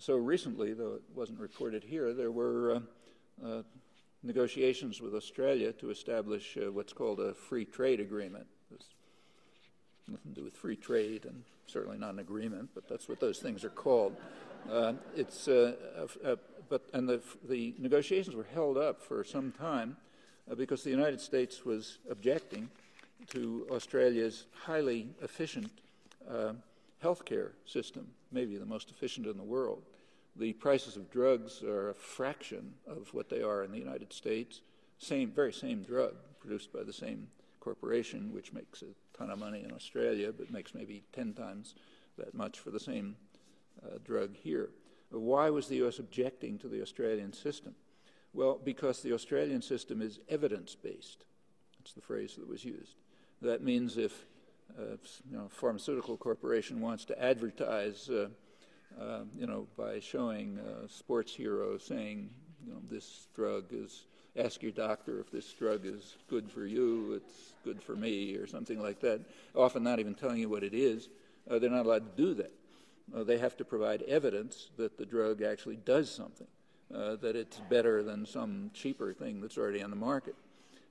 So recently, though it wasn't reported here, there were negotiations with Australia to establish what's called a free trade agreement. There's nothing to do with free trade, and certainly not an agreement, but that's what those things are called. The negotiations were held up for some time because the United States was objecting to Australia's highly efficient healthcare system, maybe the most efficient in the world. The prices of drugs are a fraction of what they are in the United States. Very same drug produced by the same corporation, which makes a ton of money in Australia, but makes maybe 10 times that much for the same drug here. Why was the U.S. objecting to the Australian system? Well, because the Australian system is evidence-based. That's the phrase that was used. That means if a pharmaceutical corporation wants to advertise, by showing a sports hero saying, this drug is, ask your doctor if this drug is good for you, it's good for me, or something like that, often not even telling you what it is, they're not allowed to do that. They have to provide evidence that the drug actually does something, that it's better than some cheaper thing that's already on the market.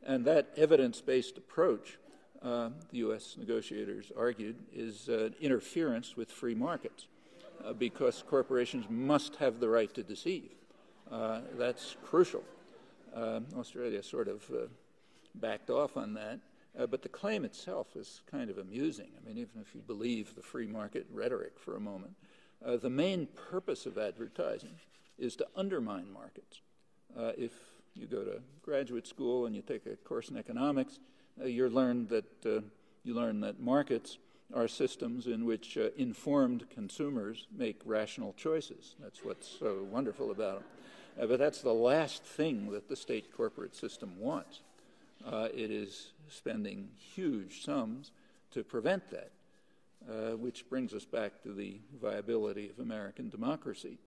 And that evidence-based approach, the U.S. negotiators argued, is interference with free markets because corporations must have the right to deceive. That's crucial. Australia sort of backed off on that, but the claim itself is kind of amusing. I mean, even if you believe the free market rhetoric for a moment, the main purpose of advertising is to undermine markets. If you go to graduate school and you take a course in economics, you learn that markets are systems in which informed consumers make rational choices. That's what's so wonderful about them. But that's the last thing that the state corporate system wants. It is spending huge sums to prevent that, which brings us back to the viability of American democracy.